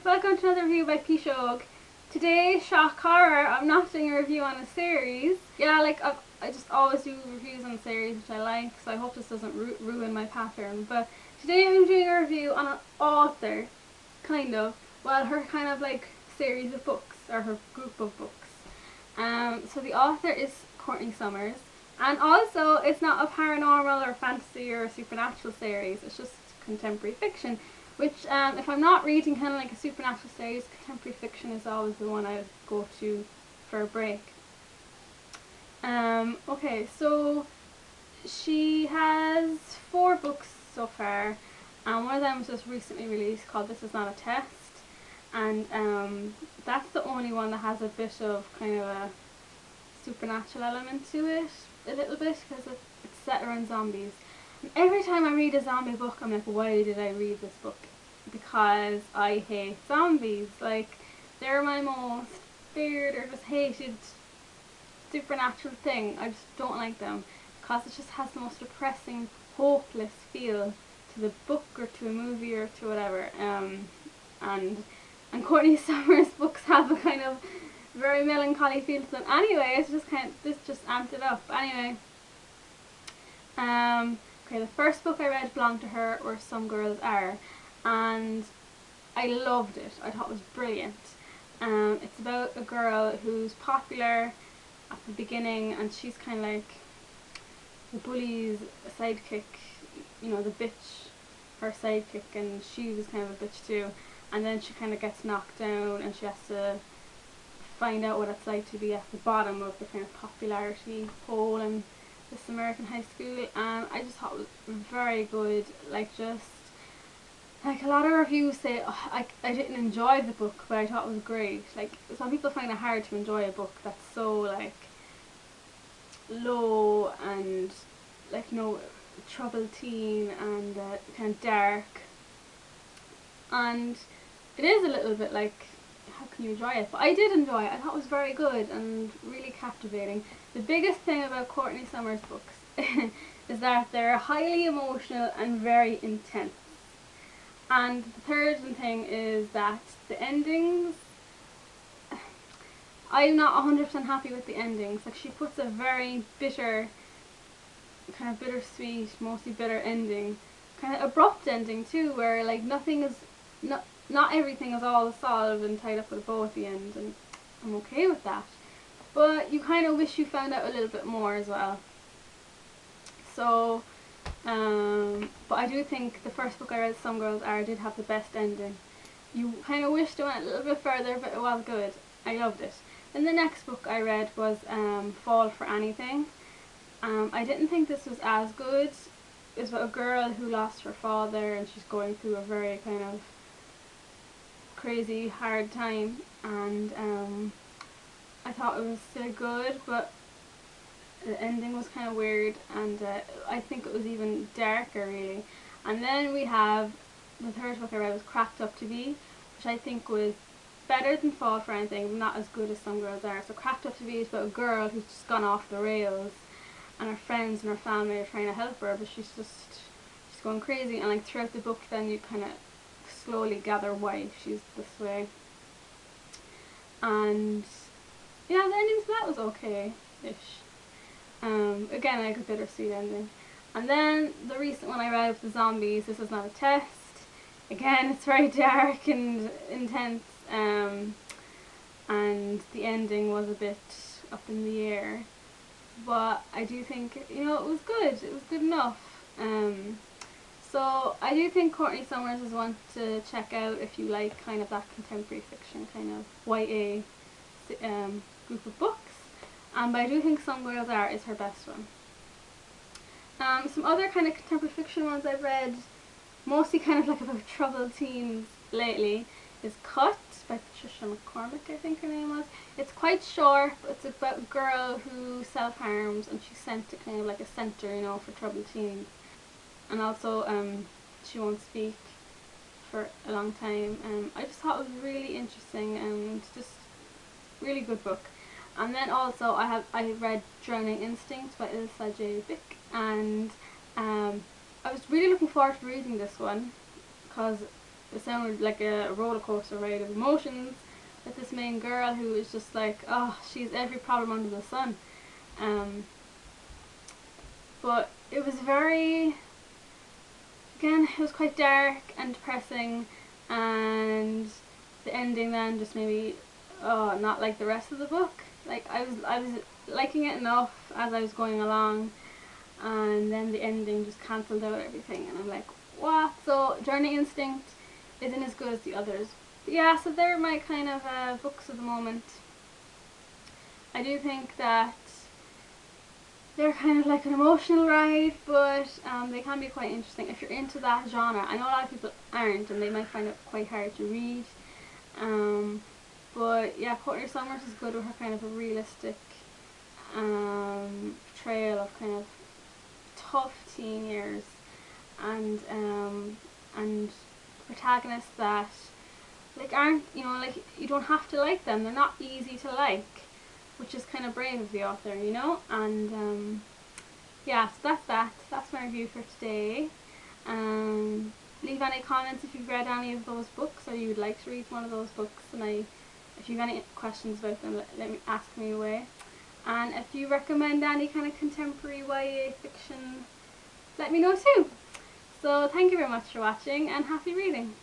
welcome to another review by Pishog. Today, shock horror, I'm not doing a review on a series. Yeah, like I just always do reviews on series which I like, so I hope this doesn't ruin my pattern. But today I'm doing a review on an author, kind of. Well, her kind of like series of books, or her group of books. So the author is Courtney Summers, and also it's not a paranormal or fantasy or supernatural series, it's just contemporary fiction. Which, if I'm not reading kind of like a supernatural series, contemporary fiction is always the one I go to for a break. Okay, so she has 4 books so far, and one of them was just recently released called This Is Not a Test, and that's the only one that has a bit of kind of a supernatural element to it, a little bit, because it's set around zombies. And every time I read a zombie book, I'm like, why did I read this book? Because I hate zombies. Like, they're my most feared or just hated supernatural thing. I just don't like them because it just has the most depressing, hopeless feel to the book or to a movie or to whatever. And Courtney Summers' books have a kind of very melancholy feel to them. Anyway, it's just this just amped it up. Anyway. Okay, the first book I read belonged to her, or Some Girls Are, and I loved it. I thought it was brilliant. It's about a girl who's popular at the beginning, and she's kind of like the bully's sidekick, you know, the bitch, her sidekick, and she was kind of a bitch too. And then she kind of gets knocked down, and she has to find out what it's like to be at the bottom of the kind of popularity pole and this American high school, and I just thought it was very good. Like, just like a lot of reviews say, I didn't enjoy the book, but I thought it was great. Like, some people find it hard to enjoy a book that's so like low and like, you know, troubled teen and kind of dark, and it is a little bit like, how can you enjoy it? But I did enjoy it. I thought it was very good and really captivating. The biggest thing about Courtney Summers' books is that they're highly emotional and very intense. And the third thing is that the endings, I'm not 100% happy with the endings. Like, she puts a very bitter, kind of bittersweet, mostly bitter ending, kind of abrupt ending too, where like nothing is, not everything is all solved and tied up with a bow at the end, and I'm okay with that. But you kind of wish you found out a little bit more as well. So, but I do think the first book I read, Some Girls Are, did have the best ending. You kind of wished it went a little bit further, but it was good. I loved it. Then the next book I read was Fall for Anything. I didn't think this was as good. It's about a girl who lost her father, and she's going through a very kind of crazy, hard time, and I thought it was still good, but the ending was kind of weird, and I think it was even darker, really. And then we have the third book I read was Cracked Up to Be, which I think was better than Fall for Anything, but not as good as Some Girls Are. So Cracked Up to Be is about a girl who's just gone off the rails, and her friends and her family are trying to help her, but she's going crazy. And like throughout the book, then you kind of slowly gather why she's this way. And yeah, the ending to that was okay-ish. Again, like a bittersweet ending. And then the recent one I read was The Zombies, This Is Not a Test. Again, it's very dark and intense, and the ending was a bit up in the air. But I do think, you know, it was good. It was good enough. So I do think Courtney Summers is one to check out if you like kind of that contemporary fiction, kind of YA group of books. But I do think Some Girls Are is her best one. Some other kind of contemporary fiction ones I've read, mostly kind of like about troubled teens lately, is Cut by Patricia McCormick, I think her name was. It's quite short, but it's about a girl who self-harms, and she's sent to kind of like a centre, you know, for troubled teens. And also she won't speak for a long time. I just thought it was really interesting and just really good book. And then also I read Drowning Instinct by Ilsa J, Bick, and I was really looking forward to reading this one because it sounded like a roller coaster ride of emotions with this main girl who is just like, oh, she's every problem under the sun. But it was very, again, it was quite dark and depressing, and the ending then just maybe, oh, not like the rest of the book. Like I was liking it enough as I was going along, and then the ending just cancelled out everything, and I'm like, what? So Journey Instinct isn't as good as the others. But yeah, so they're my kind of books of the moment. I do think that they're kind of like an emotional ride, but they can be quite interesting if you're into that genre. I know a lot of people aren't, and they might find it quite hard to read. But yeah, Courtney Summers is good with her kind of a realistic portrayal of kind of tough teen years, and protagonists that like aren't, you know, like you don't have to like them. They're not easy to like, which is kind of brave of the author, you know. And yeah, so that's my review for today. Leave any comments if you've read any of those books or you would like to read one of those books, and if you've any questions about them, let me ask me away. And if you recommend any kind of contemporary YA fiction, let me know too. So thank you very much for watching, and happy reading.